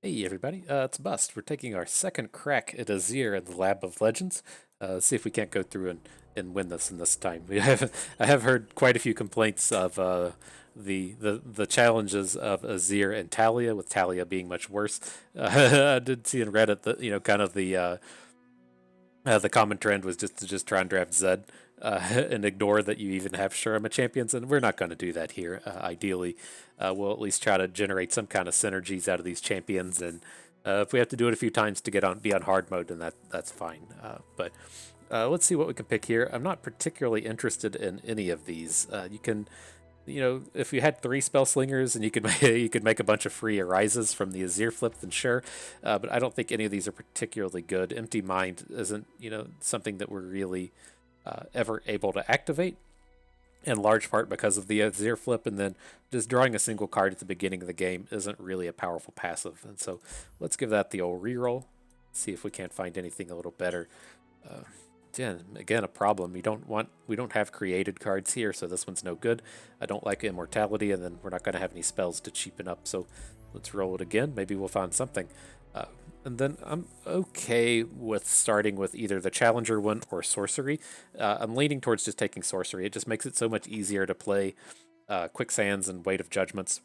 Hey everybody, it's Bust. We're taking our second crack at Azir in the Lab of Legends. See if we can't go through and win this in this time. I have heard quite a few complaints of the challenges of Azir and Talia, with Talia being much worse. I did see in Reddit that kind of the common trend was just to just try and draft Zed and ignore that you even have Shurima champions, and we're not going to do that here. Ideally, we'll at least try to generate some kind of synergies out of these champions, and if we have to do it a few times to be on hard mode, then that's fine. But let's see what we can pick here. I'm not particularly interested in any of these. You can if you had three spell slingers and you could you could make a bunch of free arises from the Azir flip, then sure. But I don't think any of these are particularly good. Empty Mind isn't something that we're really ever able to activate, in large part because of the Azir flip, and then just drawing a single card at the beginning of the game isn't really a powerful passive. And so let's give that the old reroll. See if we can't find anything a little better. Again, a problem. We don't have created cards here, so this one's no good. I don't like Immortality, and then we're not going to have any spells to cheapen up. So let's roll it again. Maybe we'll find something. And then I'm okay with starting with either the Challenger one or Sorcery. I'm leaning towards just taking Sorcery. It just makes it so much easier to play Quicksands and Weight of Judgments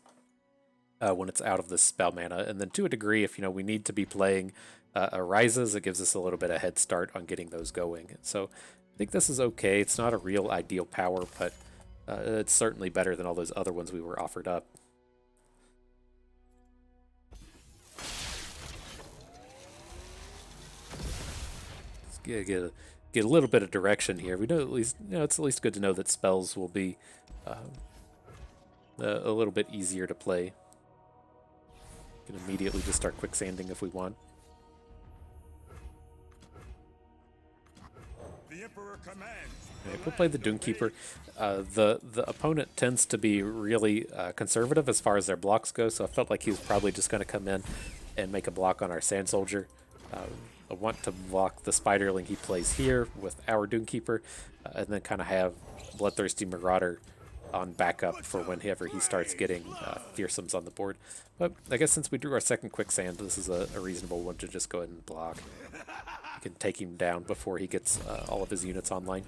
when it's out of the spell mana. And then to a degree, if we need to be playing Arises, it gives us a little bit of head start on getting those going. So I think this is okay. It's not a real ideal power, but it's certainly better than all those other ones we were offered up. Let's get a little bit of direction here. We know at least it's at least good to know that spells will be a little bit easier to play. We can immediately just start quicksanding if we want. The Emperor commands. Okay, we'll play the Doomkeeper. The opponent tends to be really conservative as far as their blocks go, so I felt like he was probably just going to come in and make a block on our Sand Soldier. I want to block the Spiderling he plays here with our Doomkeeper, and then kind of have Bloodthirsty Marauder on backup for whenever he starts getting fearsomes on the board. But I guess since we drew our second Quicksand, this is a reasonable one to just go ahead and block. You can take him down before he gets all of his units online.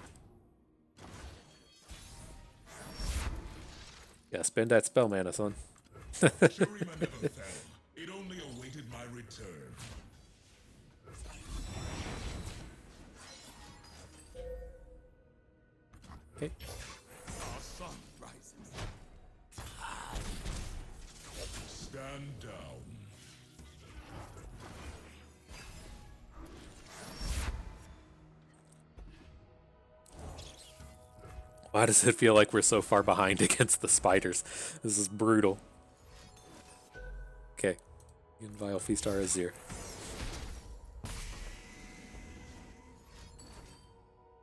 Yeah, spend that spell mana, son. Shurima never fell. It only awaited my return. Okay. Our sun rises. Stand down. Why does it feel like we're so far behind against the spiders? This is brutal. Okay. Vile Feast our Azir.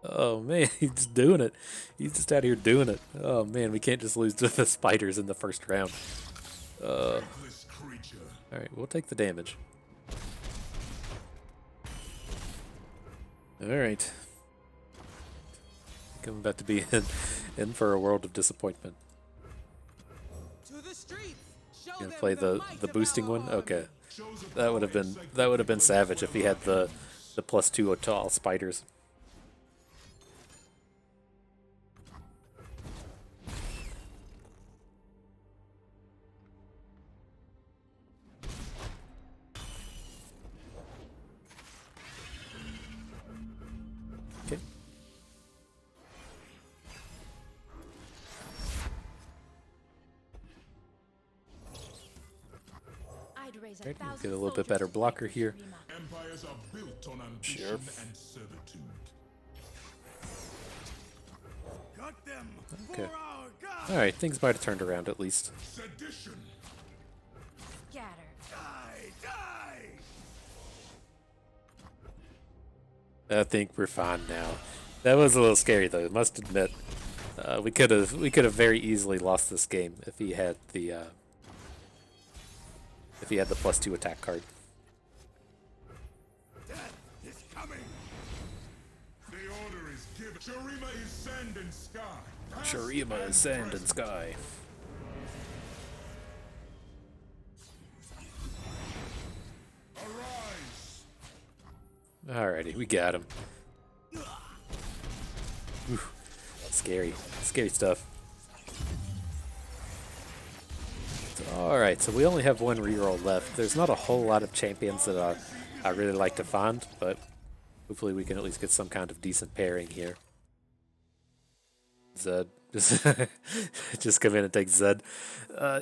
Oh man, he's just doing it. He's just out here doing it. Oh man, we can't just lose to the spiders in the first round. Alright, we'll take the damage. Alright. I'm about to be in for a world of disappointment. Gonna play the boosting one? Okay. That would have been savage if he had the +2 to all spiders. Okay. Right, we'll get a little bit better blocker here. Empires are built on ambition Sure. and servitude. Cut them. Okay. For our God. Alright, things might have turned around at least. Sedition. Scatter. Die, die. I think we're fine now. That was a little scary though, I must admit. We could have very easily lost this game if he had the +2 attack card. Death is coming. The order is given. Shurima is sand and sky. Shurima is sand and sky. Alrighty, we got him. Ooh, scary. Scary stuff. Alright, so we only have one reroll left. There's not a whole lot of champions that I really like to find, but hopefully we can at least get some kind of decent pairing here. Zed. Just come in and take Zed.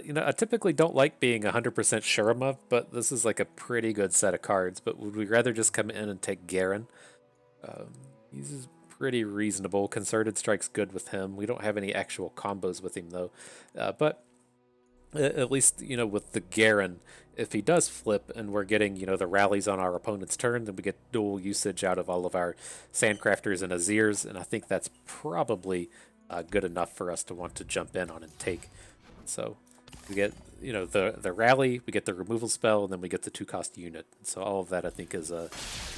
You know, I typically don't like being 100% sure of, but this is like a pretty good set of cards. But would we rather just come in and take Garen? He's pretty reasonable. Concerted Strike's good with him. We don't have any actual combos with him, though. But at least, you know, with the Garen, if he does flip and we're getting, you know, the rallies on our opponent's turn, then we get dual usage out of all of our Sandcrafters and Azirs, and I think that's probably good enough for us to want to jump in on and take. So we get, you know, the rally, we get the removal spell, and then we get the 2-cost unit. So all of that, I think, is a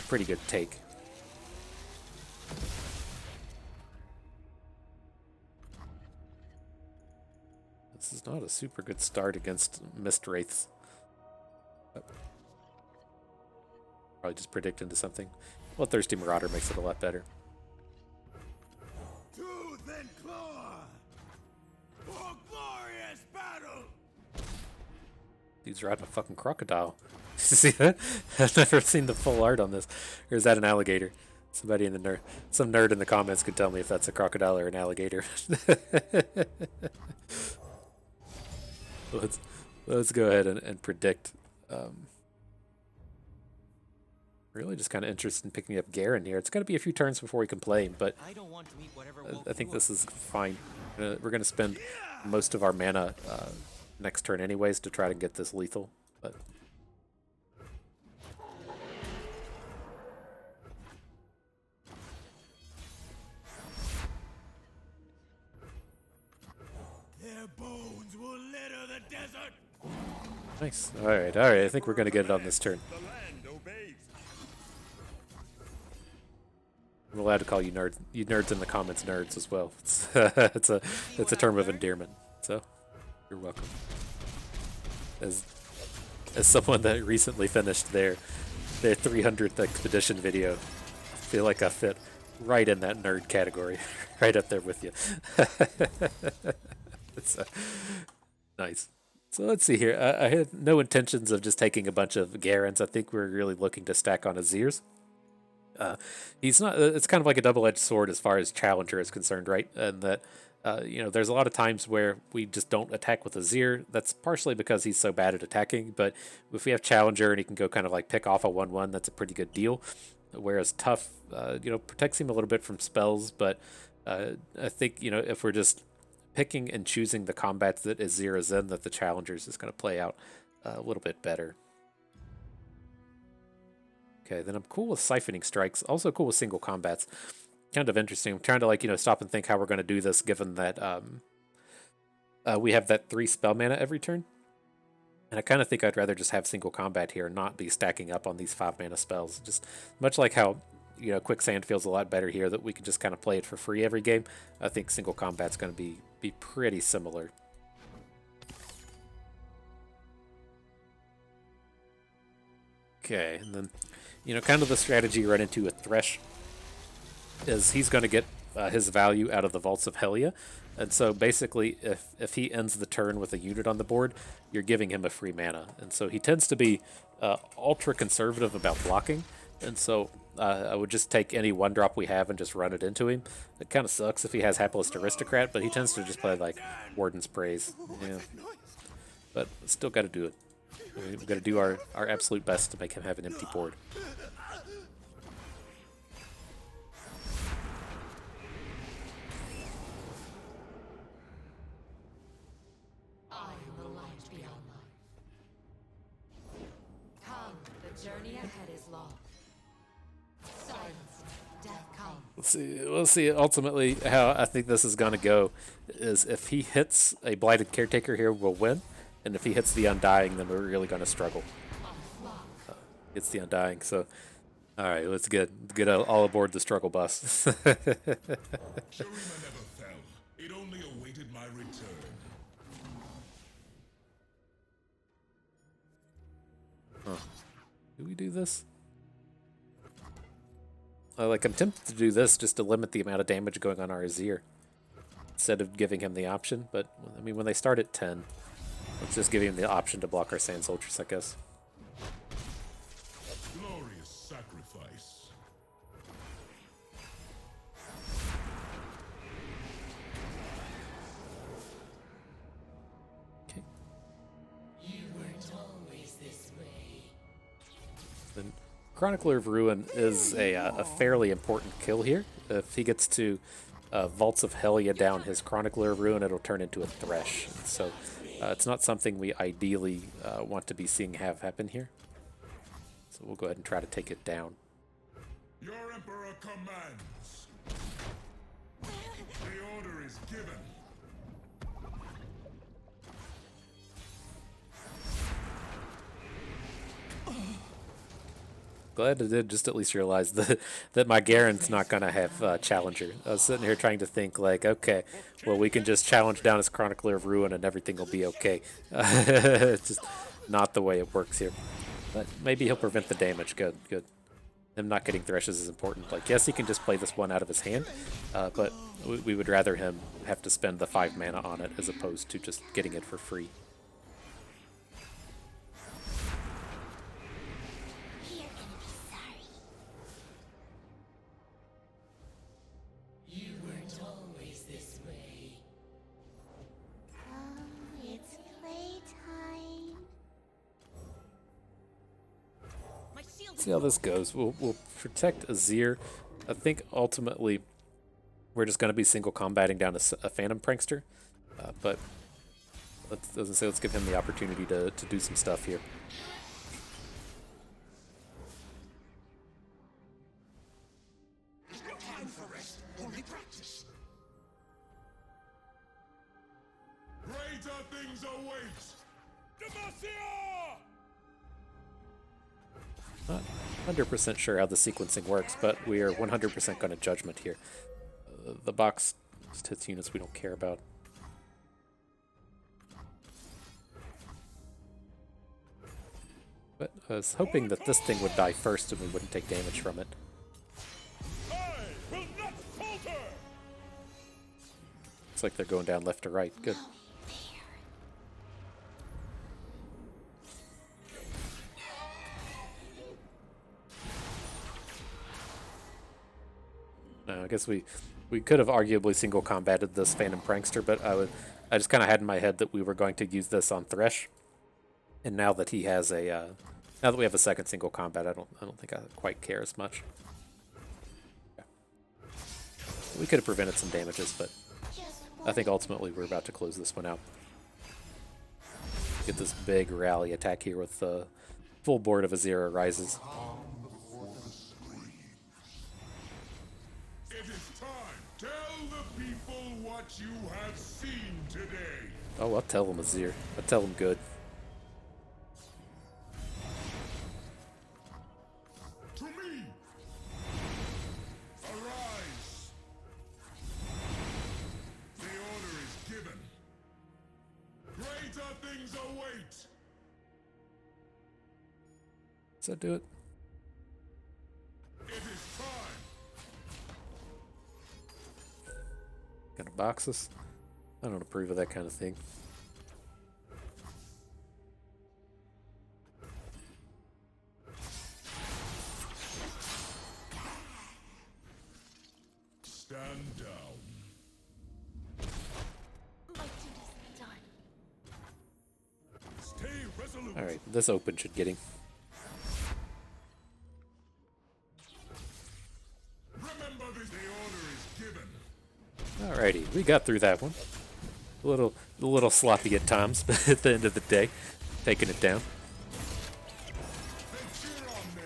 pretty good take. This is not a super good start against Mist Wraiths. Probably just predict into something. Well, Thirsty Marauder makes it a lot better. Tooth and claw for glorious battle. Dude's riding a fucking crocodile. See that? I've never seen the full art on this. Or is that an alligator? Somebody in the some nerd in the comments could tell me if that's a crocodile or an alligator. Let's go ahead and predict. Really just kind of interested in picking up Garen here. It's going to be a few turns before we can play him, but I think this is fine. We're going to spend most of our mana next turn anyways to try to get this lethal. But Their bones will litter the desert. nice. All right. I think we're going to get it on this turn. The land obeys. I'm allowed to call you nerds. You nerds in the comments, nerds as well. It's a term of endearment. So you're welcome. As someone that recently finished their 300th expedition video, I feel like I fit right in that nerd category, right up there with you. It's nice. So let's see here. I had no intentions of just taking a bunch of Garens. I think we're really looking to stack on Azirs. He's not. It's kind of like a double-edged sword as far as Challenger is concerned, right? And that you know, there's a lot of times where we just don't attack with Azir. That's partially because he's so bad at attacking. But if we have Challenger and he can go kind of like pick off a 1/1, that's a pretty good deal. Whereas Tough, you know, protects him a little bit from spells. But I think, you know, if we're just picking and choosing the combats that Azir is in, that the Challengers is going to play out a little bit better. Okay, then I'm cool with Siphoning Strikes. Also cool with single combats. Kind of interesting. I'm trying to, like, you know, stop and think how we're going to do this, given that we have that 3 spell mana every turn. And I kind of think I'd rather just have single combat here and not be stacking up on these 5 mana spells. Just much like how, you know, Quicksand feels a lot better here, that we can just kind of play it for free every game. I think single combat's going to be pretty similar. Okay, and then, you know, kind of the strategy you run into with Thresh is he's going to get his value out of the Vaults of Helia. And so basically, if he ends the turn with a unit on the board, you're giving him a free mana. And so he tends to be ultra conservative about blocking. And so I would just take any 1-drop we have and just run it into him. It kind of sucks if he has Hapless Aristocrat, but he tends to just play like Warden's Praise. Yeah. But still got to do it. We've got to do our absolute best to make him have an empty board. I am the light beyond life. Come, the journey ahead is long. Silence, death comes. We'll see ultimately how I think this is going to go. Is if he hits a Blighted Caretaker here, we'll win. And if he hits the Undying, then we're really going to struggle. It's the Undying, so... Alright, let's get all aboard the struggle bus. Shurima never fell. It only awaited my return. Huh. Do we do this? Like, I'm tempted to do this just to limit the amount of damage going on our Azir, instead of giving him the option, but, I mean, when they start at 10, let's just give him the option to block our Sand Soldiers, I guess. Glorious sacrifice. Okay. You weren't always this way. Then Chronicler of Ruin is a fairly important kill here. If he gets to Vaults of Helya down his Chronicler of Ruin, it'll turn into a Thresh. So it's not something we ideally want to be seeing have happen here. So we'll go ahead and try to take it down. Your Emperor commands. The order is given. Glad I did just at least realize that my Garen's not going to have Challenger. I was sitting here trying to think, like, okay, well, we can just challenge down his Chronicler of Ruin and everything will be okay. It's just not the way it works here. But maybe he'll prevent the damage. Good, good. Him not getting Threshes is important. Like, yes, he can just play this one out of his hand, but we would rather him have to spend the 5 mana on it as opposed to just getting it for free. You weren't always this way. It's playtime. See how this goes. We'll protect Azir. I think ultimately we're just going to be single combating down a Phantom Prankster, but let's give him the opportunity to do some stuff here. There's no time for rest, only practice. Greater things await. Demacia! Not 100% sure how the sequencing works, but we are 100% going to Judgment here. The box hits units we don't care about. But I was hoping that this thing would die first and we wouldn't take damage from it. I will not falter. Looks like they're going down left to right. Good. I guess we could have arguably single combated this Phantom Prankster, but I just kind of had in my head that we were going to use this on Thresh, and now that he has a now that we have a second single combat, I don't think I quite care as much. Yeah. We could have prevented some damages, but I think ultimately we're about to close this one out. Get this big rally attack here with the full board of Azir Rises. It is time. Tell the people what you have seen today. Oh, I'll tell him Azir. I'll tell him good. To me. Arise. The order is given. Greater things await. Does that do it? It is time. Gonna box us? I don't approve of that kind of thing. Stand down. My duty's done. Stay resolute. Alright, this open should get him. Remember this. The order is given. Alrighty, we got through that one. A little sloppy at times, but at the end of the day, taking it down. They cheer on me.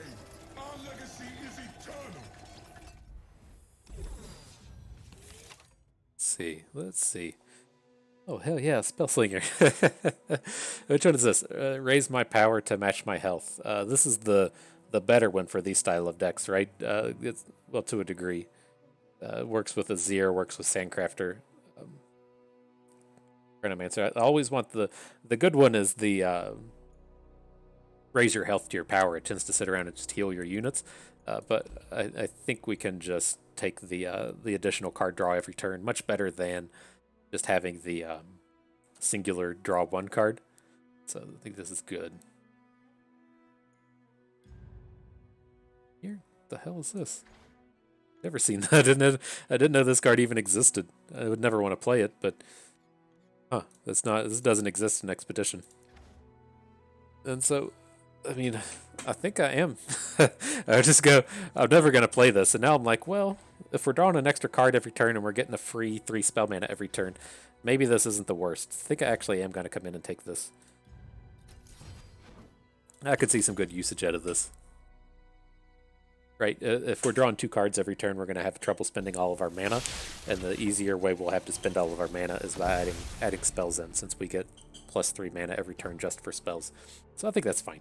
Our legacy is eternal. Let's see. Oh, hell yeah, Spellslinger. Which one is this? Raise my power to match my health. This is the better one for these style of decks, right? It's, well, to a degree. Works with Azir, works with Sandcrafter. Chronomancer. I always want the good one is the raise your health to your power. It tends to sit around and just heal your units. But I think we can just take the additional card draw every turn. Much better than just having the singular draw one card. So I think this is good. Here, the hell is this? Never seen that. I didn't know this card even existed. I would never want to play it, but this doesn't exist in Expedition. And so, I mean, I think I am. I just go, I'm never gonna play this, and now I'm like, well, if we're drawing an extra card every turn and we're getting a free 3 spell mana every turn, maybe this isn't the worst. I think I actually am gonna come in and take this. I could see some good usage out of this. Right, if we're drawing 2 cards every turn, we're going to have trouble spending all of our mana, and the easier way we'll have to spend all of our mana is by adding spells in, since we get +3 mana every turn just for spells. So I think that's fine.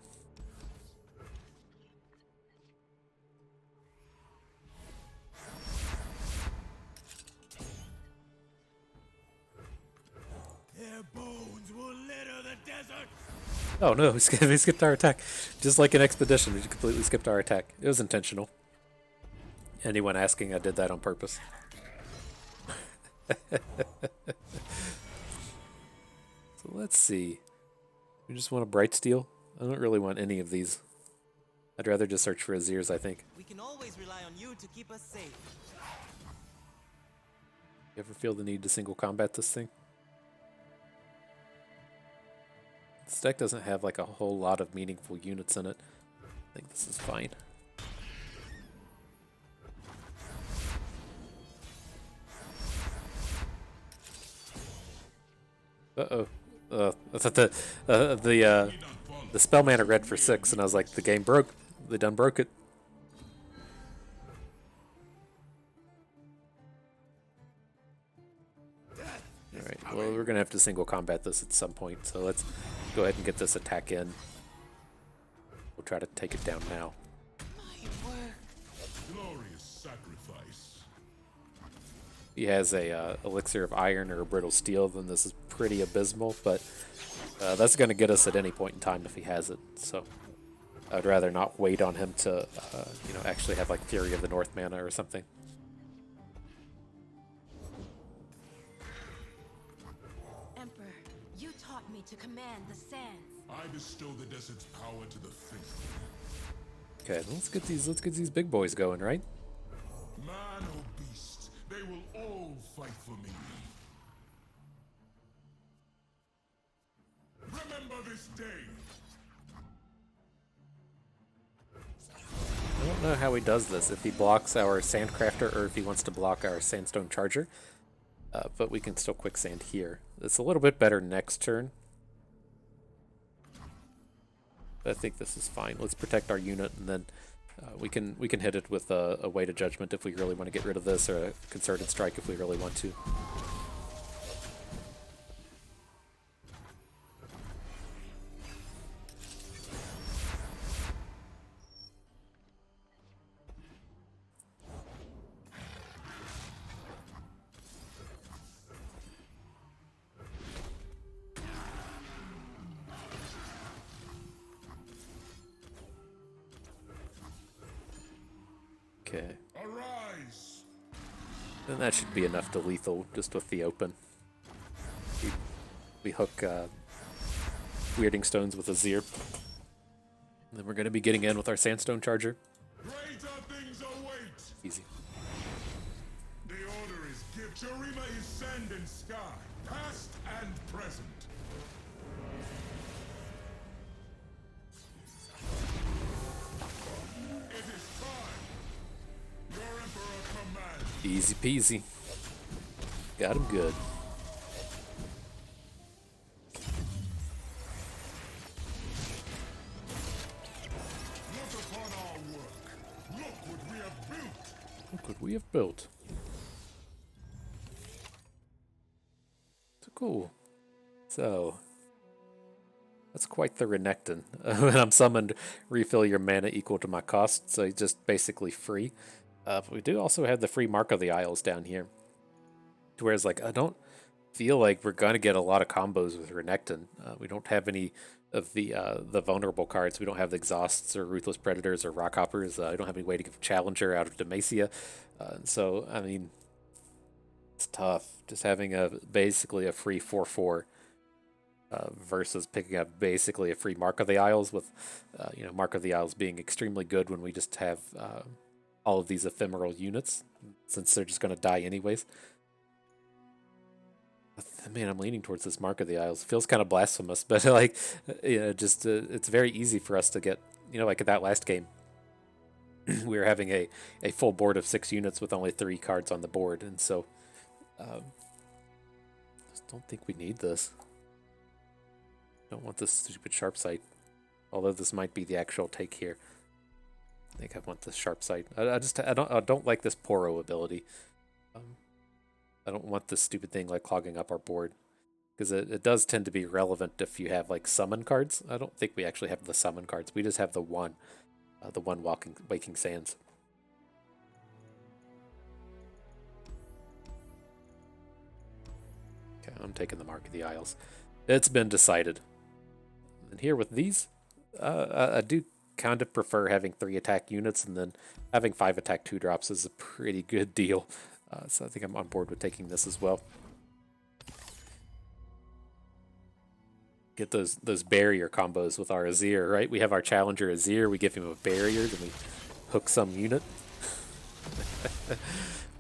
Their bones will litter the desert. Oh no, we skipped our attack. Just like an Expedition, we completely skipped our attack. It was intentional. Anyone asking, I did that on purpose. So let's see. We just want a Bright Steel? I don't really want any of these. I'd rather just search for Azirs, I think. We can always rely on you to keep us safe. You ever feel the need to single combat this thing? This deck doesn't have like a whole lot of meaningful units in it. I think this is fine. Uh-oh. I thought the spell mana read for 6, and I was like, the game broke. They done broke it. Alright, well, we're going to have to single combat this at some point, so let's go ahead and get this attack in. We'll try to take it down now. Glorious sacrifice. If he has a elixir of iron or a brittle steel, then this is pretty abysmal, but that's going to get us at any point in time if he has it, so I'd rather not wait on him to actually have like Fury of the North mana or something. Emperor, you taught me to command the sands. I bestow the desert's power to the faithful. Okay, let's get these big boys going, right? Man or beast, they will all fight for me. Remember this day. I don't know how he does this, if he blocks our Sandcrafter or if he wants to block our Sandstone Charger. But we can still quicksand here. It's a little bit better next turn. But I think this is fine. Let's protect our unit, and then we can hit it with a Weight of Judgment if we really want to get rid of this, or a Concerted Strike if we really want to. Okay. Arise. And that should be enough to lethal, just with the open. We hook Weirding Stones with Azir. And then we're going to be getting in with our Sandstone Charger. Greater things await. Easy. The order is give. Shurima is sand and sky, past and present. It is time. Your emperor commands. Easy peasy. Got him good. Look upon our work. Look what we have built. Look what we have built. So cool. So that's quite the Renekton. When I'm summoned, refill your mana equal to my cost, so it's just basically free. But we do also have the free Mark of the Isles down here. To whereas, like, I don't feel like we're going to get a lot of combos with Renekton. We don't have any the vulnerable cards. We don't have the exhausts or ruthless predators or rock hoppers. I don't have any way to give challenger out of Demacia. So I mean, it's tough. Just having a basically a free 4/4 versus picking up basically a free Mark of the Isles with Mark of the Isles being extremely good when we just have all of these ephemeral units since they're just going to die anyways. Man, I'm leaning towards this Mark of the Isles. It feels kind of blasphemous, but like, just it's very easy for us to get, like at that last game, we were having a full board of 6 units with only 3 cards on the board, and so just don't think we need this. Don't want this stupid sharp sight, although this might be the actual take here. I think I want this sharp sight. I don't like this Poro ability. I don't want this stupid thing like clogging up our board, because it does tend to be relevant if you have like summon cards. I don't think we actually have the summon cards. We just have the one Waking Sands. Okay, I'm taking the Mark of the Isles. It's been decided. And here with these, I do kind of prefer having 3 attack units, and then having 5 attack 2-drops is a pretty good deal. So I think I'm on board with taking this as well. Get those barrier combos with our Azir, right? We have our challenger Azir, we give him a barrier, then we hook some unit.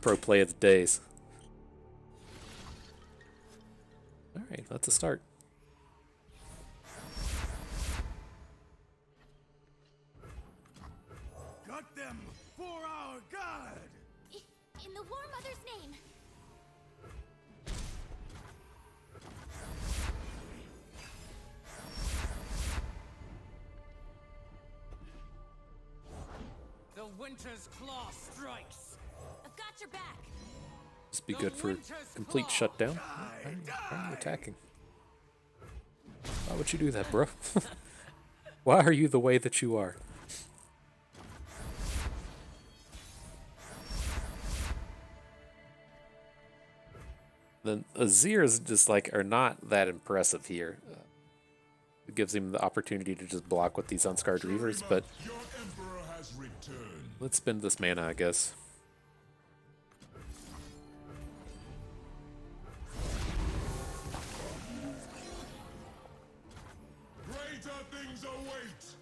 Pro play of the days. Alright, that's a start. Got them for our god! In the War Mother's name. The Winter's Claw strikes. I've got your back. This be good for complete shutdown. Why are you attacking? Why would you do that, bro? Why are you the way that you are? Then Azir's just like are not that impressive here. It gives him the opportunity to just block with these unscarred reavers, but Your emperor has returned. let's spend this mana, I guess. Greater things await.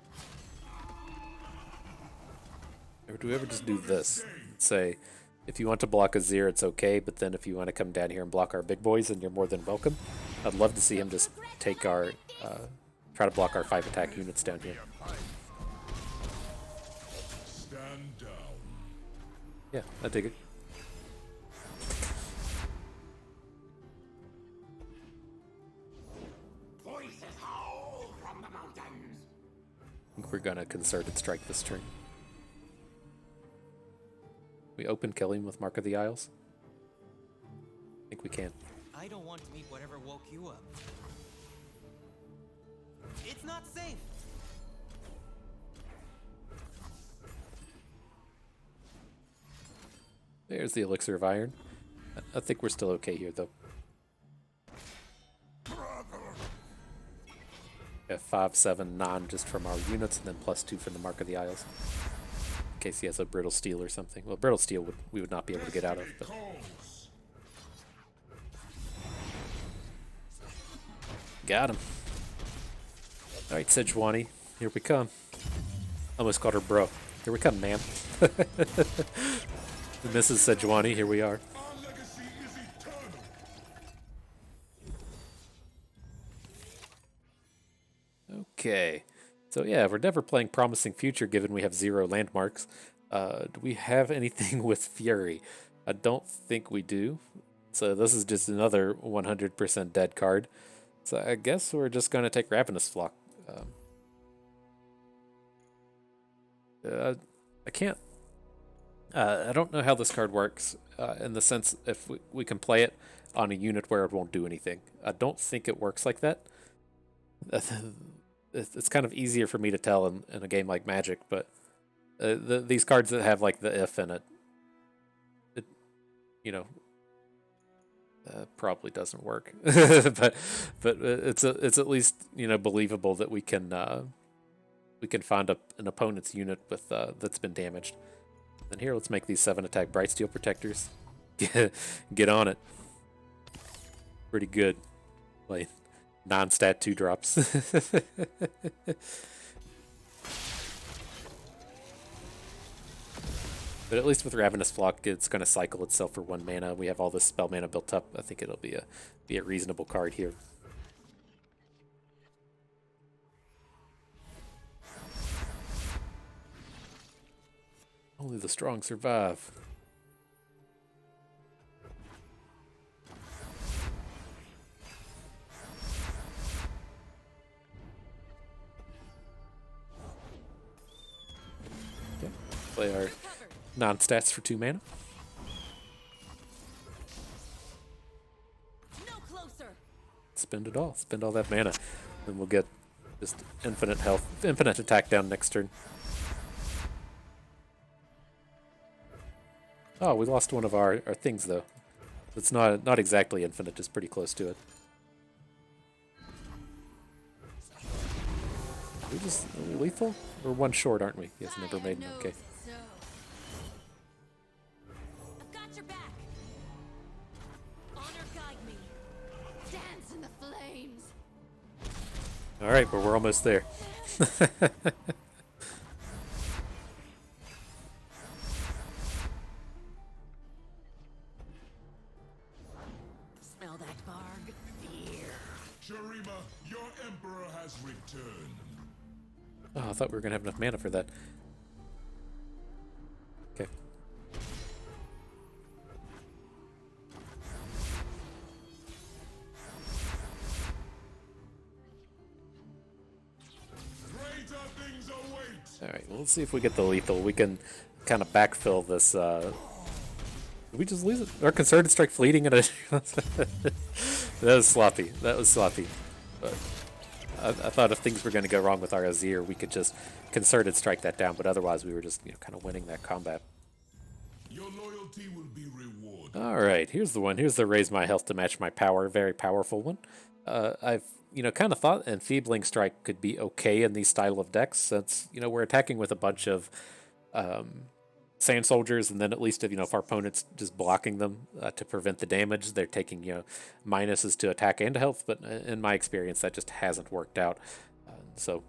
Or do we ever just do this? Say, if you want to block Azir, it's okay, but then if you want to come down here and block our big boys, then you're more than welcome. I'd love to see him just take our, try to block our 5 attack units down here. Stand down. Yeah, I dig it. Voices howl from the mountains. I think we're gonna concerted strike this turn. We open kill him with Mark of the Isles? I think we can. I don't want to meet whatever woke you up. It's not safe. There's the Elixir of Iron. I think we're still okay here, though. Yeah, 5, 7, 9 just from our units, and then +2 from the Mark of the Isles. In case he has a Brittle Steel or something. Well, Brittle Steel we would not be able to get out of, but... Calls. Got him. Alright, Sejuani, here we come. Almost called her bro. Here we come, ma'am. Mrs. Sejuani, here we are. Our legacy is eternal. Okay. So yeah, we're never playing Promising Future given we have 0 landmarks. Do we have anything with Fury? I don't think we do. So this is just another 100% dead card. So I guess we're just going to take Ravenous Flock. I can't... I don't know how this card works in the sense if we can play it on a unit where it won't do anything. I don't think it works like that. It's kind of easier for me to tell in a game like Magic, but these cards that have like the if in it, Probably doesn't work, but it's at least believable that we can find an opponent's unit with that's been damaged. And here, let's make these 7 attack Bright Steel Protectors. Get on it. Pretty good. Like non-stat 2-drops. But at least with Ravenous Flock, it's going to cycle itself for 1 mana. We have all this spell mana built up. I think it'll be a reasonable card here. Only the strong survive. Okay. Play our non-stats for 2 mana. No closer. Spend it all. Spend all that mana. Then we'll get just infinite health, infinite attack down next turn. Oh, we lost one of our things, though. It's not exactly infinite, just pretty close to it. Are we just lethal? We're 1 short, aren't we? Yes, never made. Okay. So. I've got your back. Honor guide me. Dance in the flames. Alright, but we're almost there. Smell that barg? Fear. Shurima, your emperor has returned. Oh, I thought we were going to have enough mana for that. Okay. Greater things await. Alright, well, let's see if we get the lethal. We can kind of backfill this. Did we just lose it? Our Concerted Strike fleeting at a... That was sloppy. That was sloppy. But I thought if things were going to go wrong with our Azir, we could just Concerted Strike that down, but otherwise we were just kind of winning that combat. Your loyalty will be rewarded. Alright, here's the one. Here's the raise my health to match my power. Very powerful one. I've kind of thought Enfeebling Strike could be okay in these style of decks, since we're attacking with a bunch of Sand Soldiers, and then at least if our opponent's just blocking them to prevent the damage, they're taking minuses to attack and health. But in my experience, that just hasn't worked out. So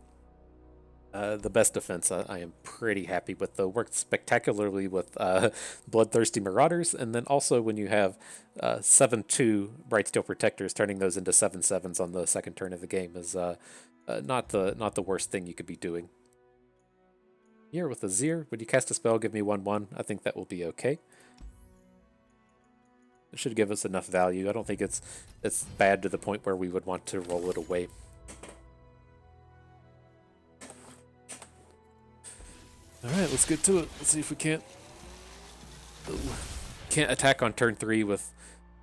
the best defense I am pretty happy with, though. Worked spectacularly with Bloodthirsty Marauders, and then also when you have 7/2 Bright Steel Protectors, turning those into 7/7s on the second turn of the game is not the worst thing you could be doing. Here with Azir, would you cast a spell, give me 1/1? I think that will be okay. It should give us enough value. I don't think it's bad to the point where we would want to roll it away. Alright, let's get to it. Let's see if we can't attack on turn 3 with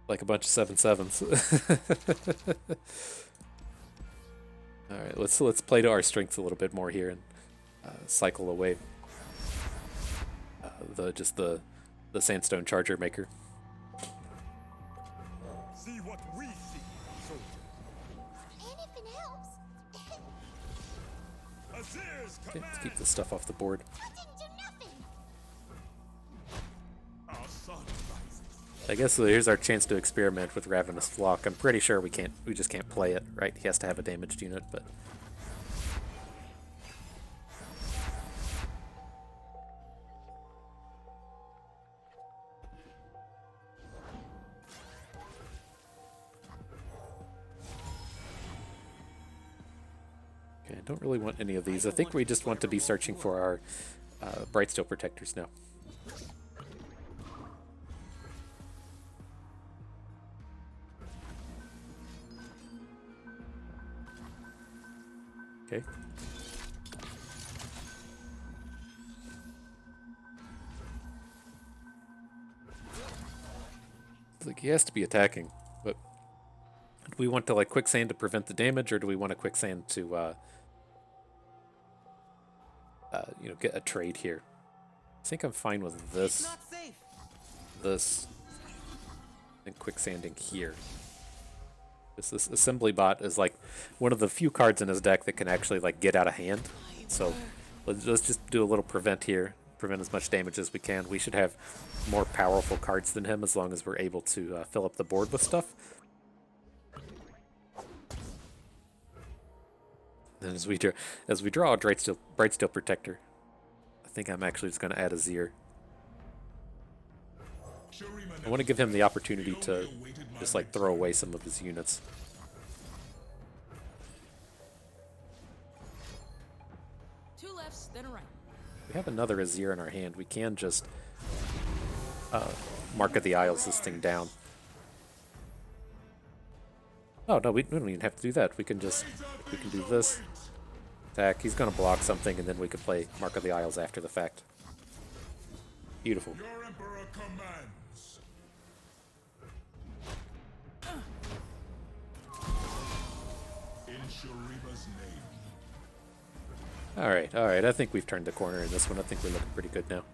like a bunch of 7/7s. Alright, let's play to our strengths a little bit more here and cycle away the Sandstone Charger Maker. See what we see, soldier. And if it helps, Azir's Okay, command. let's keep this stuff off the board. I didn't do nothing. Our sun rises. I guess here's our chance to experiment with Ravenous Flock. I'm pretty sure we just can't play it, right? He has to have a damaged unit, but okay, I don't really want any of these. I think we just want to be searching for our Bright Steel Protectors now. Okay. It's like he has to be attacking, but do we want to like quicksand to prevent the damage, or do we want to quicksand to get a trade here? I think I'm fine with It's this. not safe. This. and quicksanding here. This assembly bot is like one of the few cards in his deck that can actually like get out of hand. So let's just do a little prevent here, prevent as much damage as we can. We should have more powerful cards than him as long as we're able to fill up the board with stuff. Then as we draw a Brightsteel Protector, I think I'm actually just going to add Azir. I want to give him the opportunity to just like throw away some of his units. Two lefts, then a right. We have another Azir in our hand. We can just Mark of the Isles this thing down. Oh no, we don't even have to do that. We can do this. Attack. He's gonna block something, and then we can play Mark of the Isles after the fact. Beautiful. Your Emperor commands. In Shurima's name. Alright, alright. I think we've turned the corner in this one. I think we're looking pretty good now.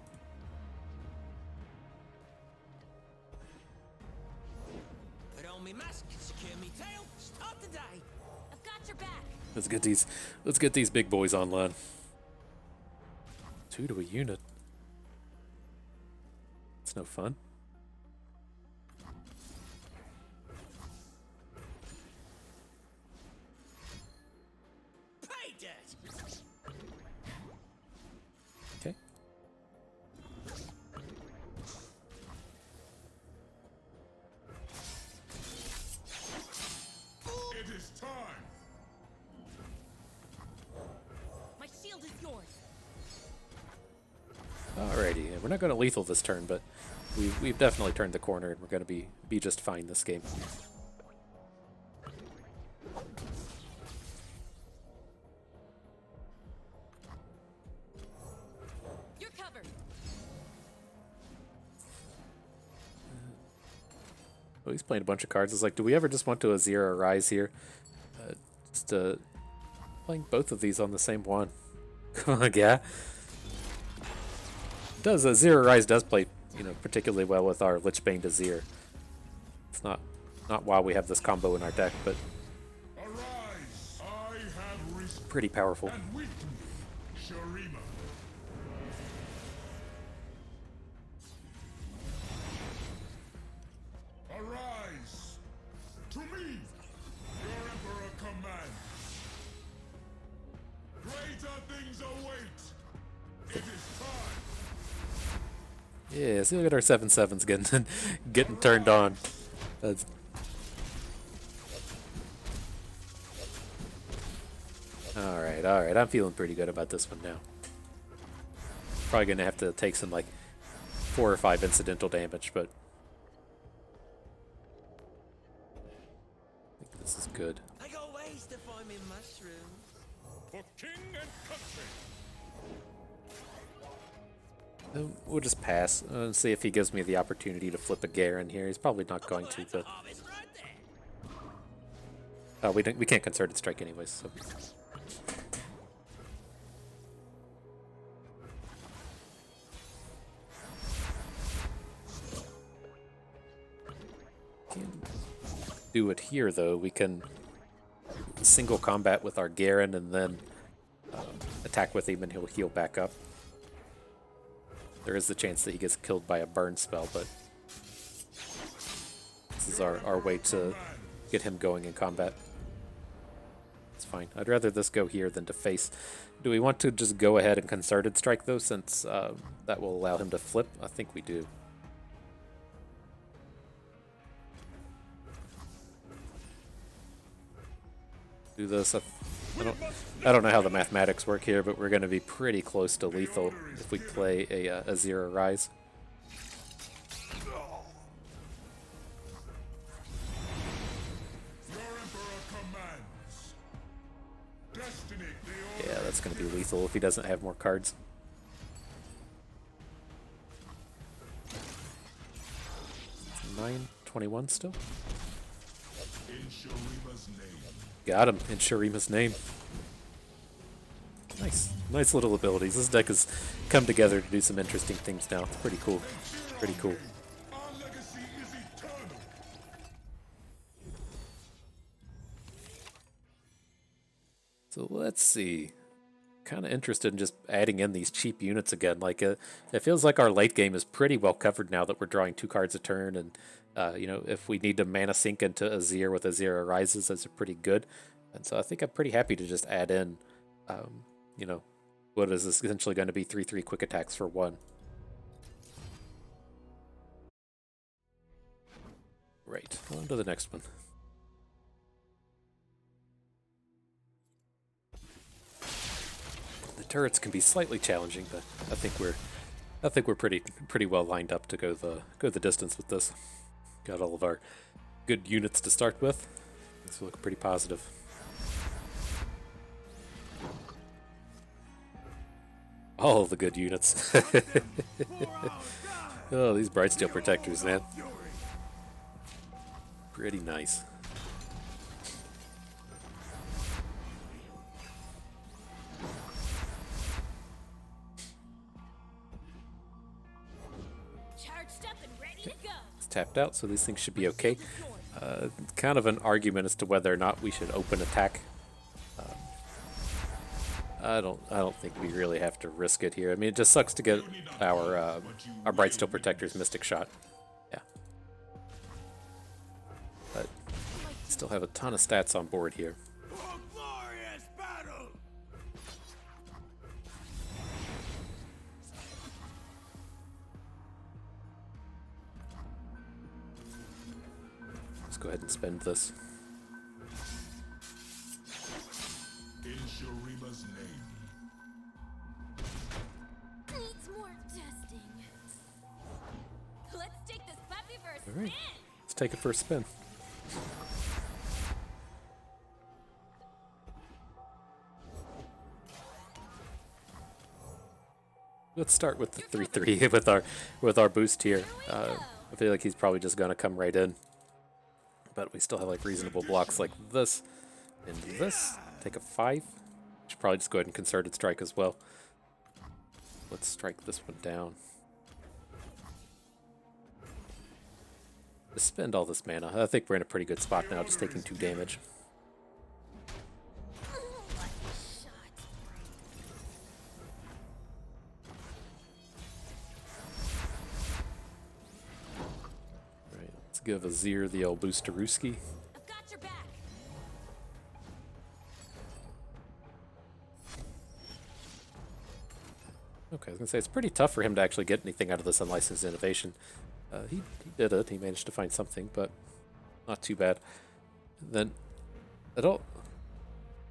Put on me mask, secure me tail, start the day. I've got your back. Let's get these big boys online. 2 to a unit. It's no fun. Pay dirt. Okay. It is time. My shield is yours. Alrighty, we're not going to lethal this turn, but we've definitely turned the corner, and we're going to be just fine this game. You're covered. Oh, he's playing a bunch of cards. It's like, do we ever just want to Azir or Rise here? Just playing both of these on the same one. Come on, yeah. Does Azir Rise does play, particularly well with our Lichbane Azir. It's not why we have this combo in our deck, but Arise. I have risen pretty powerful. and weakened Shurima. Arise. To me, your Emperor commands. Greater things await. It is time. Yeah, see, look at our 7/7s getting turned on. That's Alright, alright. I'm feeling pretty good about this one now. Probably gonna have to take some like 4 or 5 incidental damage, but I think this is good. I got ways to find me mushrooms. For king and country. We'll just pass and see if he gives me the opportunity to flip a Garen here. He's probably not going to, but Harvest right there. we can't concerted strike anyways. So. Can do it here though. We can single combat with our Garen and then attack with him, and he'll heal back up. There is the chance that he gets killed by a burn spell, but this is our way to get him going in combat. It's fine. I'd rather this go here than to face. Do we want to just go ahead and concerted strike though, since that will allow him to flip? I think we do. Do this. I don't know how the mathematics work here, but we're going to be pretty close to lethal if we play a Azir Rise. Your Emperor commands. Destiny, the Yeah, that's going to be lethal if he doesn't have more cards. It's 9/21 still. in Shurima's name. Got him in Shurima's name. Nice little abilities. This deck has come together to do some interesting things now. It's pretty cool. Pretty cool. Our legacy is eternal. So let's see. Kind of interested in just adding in these cheap units again. Like it feels like our late game is pretty well covered now that we're drawing 2 cards a turn, and you know, if we need to mana sink into Azir with Azir Arises, those are pretty good. And so I think I'm pretty happy to just add in, you know, what is essentially going to be 3/3 quick attacks for 1. Right, on to the next one. The turrets can be slightly challenging, but I think we're pretty well lined up to go the distance with this. Got all of our good units to start with. This will look pretty positive. All the good units. Oh, these Brightsteel Protectors, man. Pretty nice. Charged up and ready to go. It's tapped out, so these things should be okay. Kind of an argument as to whether or not we should open attack. I don't think we really have to risk it here. I mean, it just sucks to get our Brightsteel Protector's Mystic Shot. Yeah. But still have a ton of stats on board here. Glorious battle! Let's go ahead and spend this. In Shurima's name. Needs more testing. Let's take this puppy for a All right. spin. Let's take it for a spin. Let's start with the 3/3 with our boost here. I feel like he's probably just gonna come right in, but we still have like reasonable blocks like this and this. Take a 5. Should probably just go ahead and concerted strike as well. Let's strike this one down. Just spend all this mana. I think we're in a pretty good spot now, just taking 2 damage. Right, let's give Azir the old boosterooski. I've got your back. Okay, I was gonna say it's pretty tough for him to actually get anything out of this unlicensed innovation. He did it. He managed to find something, but not too bad. Then I don't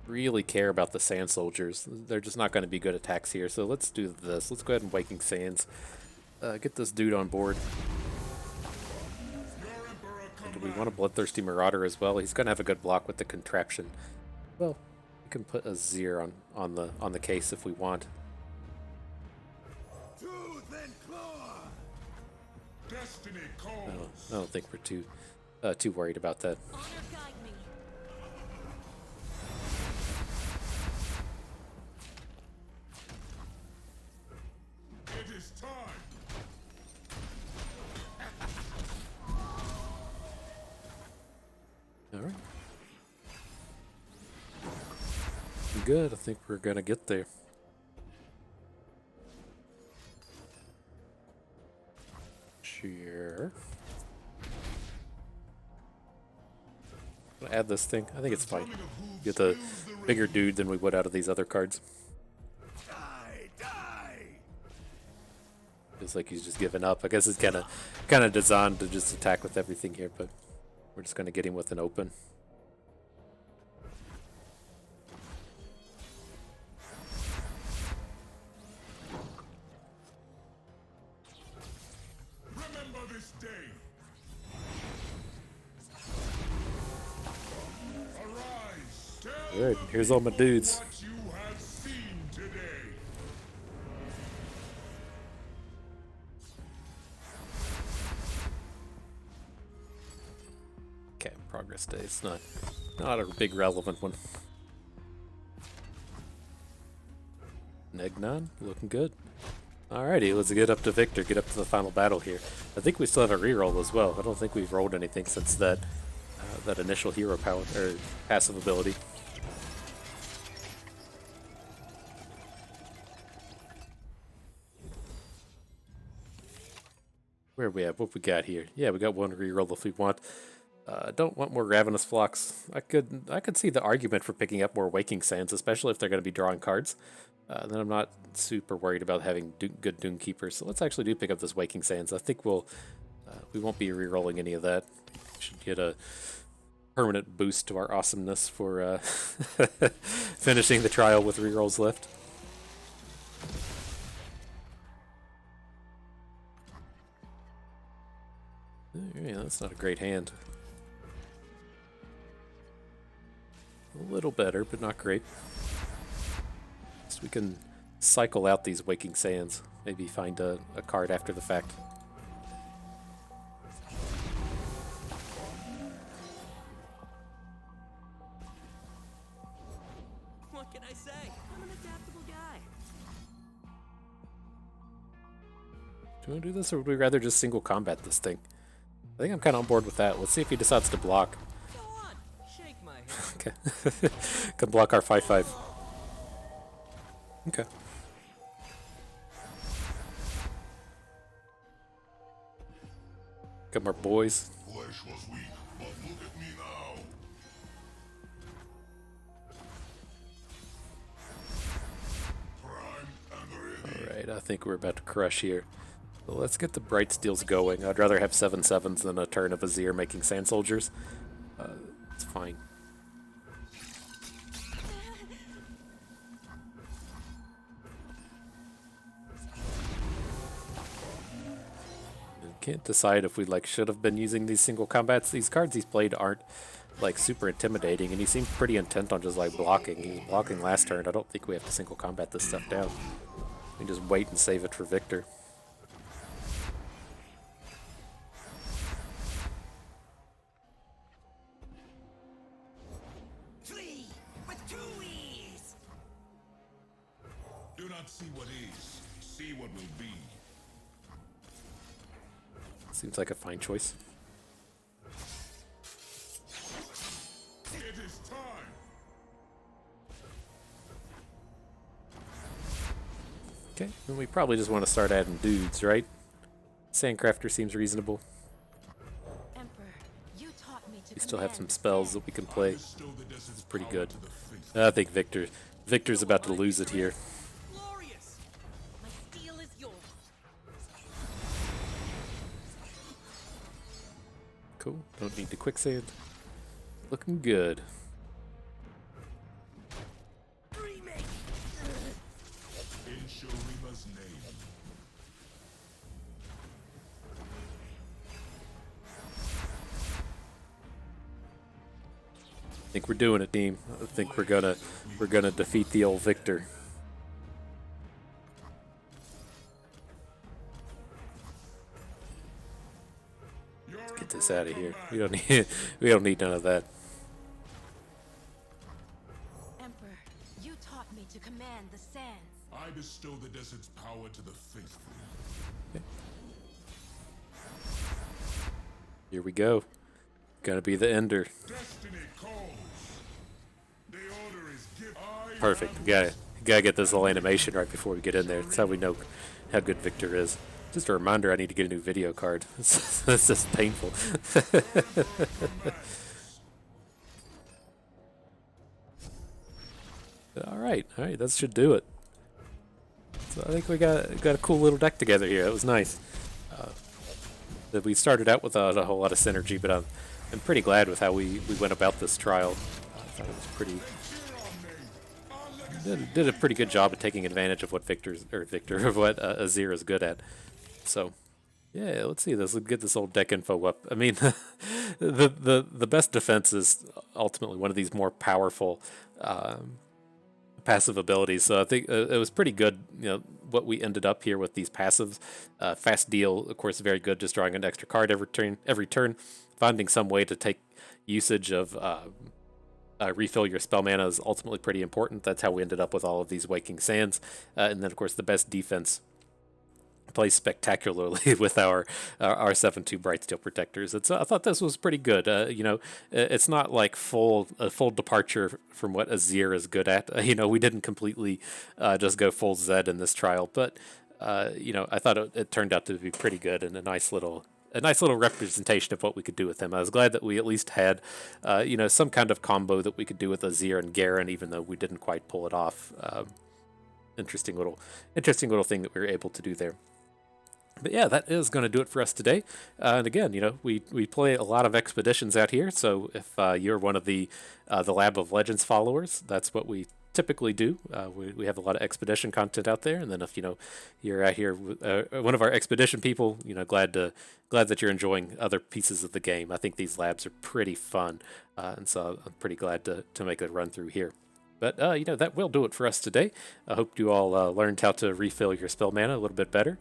really care about the Sand Soldiers. They're just not going to be good attacks here. So let's do this. Let's go ahead and Waking Sands. Get this dude on board. And do we want a Bloodthirsty Marauder as well? He's going to have a good block with the Contraption. Well, we can put Azir on the case if we want. Tooth and claw! Destiny calls. I don't think we're too worried about that. Honor guide me. It is time. All right. Good. I think we're gonna get there. Sure. Add this thing. I think it's fine. Get the bigger dude than we would out of these other cards. Die! Die! Feels like he's just giving up. I guess it's kind of designed to just attack with everything here, but we're just gonna get him with an open. Remember this day. Arise. Tell All right, the here's all my people dudes. what you have seen today. Okay, progress day. It's not a big relevant one. Negnon, looking good. Alrighty, let's get up to Victor, get up to the final battle here. I think we still have a reroll as well. I don't think we've rolled anything since that initial hero power or passive ability. Where are we at? What we got here? Yeah, we got one reroll if we want. Don't want more Ravenous Flocks. I could see the argument for picking up more Waking Sands, especially if they're going to be drawing cards. Then I'm not super worried about having good Doom Keepers. So let's actually do pick up this Waking Sands. I think we won't be rerolling any of that. We should get a permanent boost to our awesomeness for finishing the trial with rerolls left. Yeah, that's not a great hand. A little better, but not great. So we can cycle out these Waking Sands. Maybe find a card after the fact. What can I say? I'm an adaptable guy. Do you want to do this, or would we rather just single combat this thing? I think I'm kind of on board with that. Let's see if he decides to block. Go on, shake my hand. Okay. Can block our 5/5. Okay. Got more boys. Flesh was weak, but look at me now. Prime and ready. Alright, I think we're about to crush here. Well, let's get the Bright Steels going. I'd rather have 7/7s than a turn of Azir making Sand Soldiers. It's fine. Can't decide if we should have been using these single combats. These cards he's played aren't super intimidating, and he seemed pretty intent on just blocking. He was blocking last turn. I don't think we have to single combat this stuff down. We can just wait and save it for Victor. Flee with 2 E's. Do not see what is, see what will be. Seems like a fine choice. It is time. Okay, then we probably just want to start adding dudes, right? Sandcrafter seems reasonable. Emperor, you taught me to We still have command some the spells sand. that we can play. Bestow the desert's Pretty power good. to the faithful. I think Victor's about to lose it here. Glorious. My steel is yours. Cool. Don't need the quicksand. Looking good. Premade. In Shurima's name. I think we're doing it, team. I think we're gonna defeat the old Victor. Let's get this out of here. We don't need none of that. Emperor, you taught me to command the sands. I bestow the desert's power to the faithful. Here we go. Gonna be the ender. Destiny calls. The order is given. Perfect. We gotta get this little animation right before we get in there. That's how we know how good Victor is. Just a reminder, I need to get a new video card. It's just painful. All right, that should do it. So I think we got a cool little deck together here. It was nice. That we started out without a whole lot of synergy, but I'm pretty glad with how we went about this trial. I thought it was pretty. Did a pretty good job of taking advantage of what of what Azir is good at. So, yeah, let's see this. Let's get this old deck info up. I mean, the best defense is ultimately one of these more powerful passive abilities. So I think it was pretty good. What we ended up here with these passives. Fast deal, of course, very good. Just drawing an extra card every turn. Finding some way to take usage of. Refill your spell mana is ultimately pretty important. That's how we ended up with all of these Waking Sands. And then, of course, the best defense plays spectacularly with our 7/2 Bright Steel Protectors. I thought this was pretty good. It's not like a full departure from what Azir is good at. We didn't completely just go full Zed in this trial, but I thought it turned out to be pretty good and a nice little representation of what we could do with him. I was glad that we at least had, some kind of combo that we could do with Azir and Garen, even though we didn't quite pull it off. Interesting little thing that we were able to do there. But yeah, that is going to do it for us today. And again, we play a lot of expeditions out here. So if you're one of the Lab of Legends followers, that's what we typically do. We have a lot of expedition content out there. And then if you're out here, one of our expedition people, glad that you're enjoying other pieces of the game. I think these labs are pretty fun, and so I'm pretty glad to make a run through here. But, that will do it for us today. I hope you all learned how to refill your spell mana a little bit better.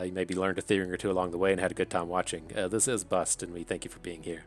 You maybe learned a thing or two along the way and had a good time watching. This is Bust, and we thank you for being here.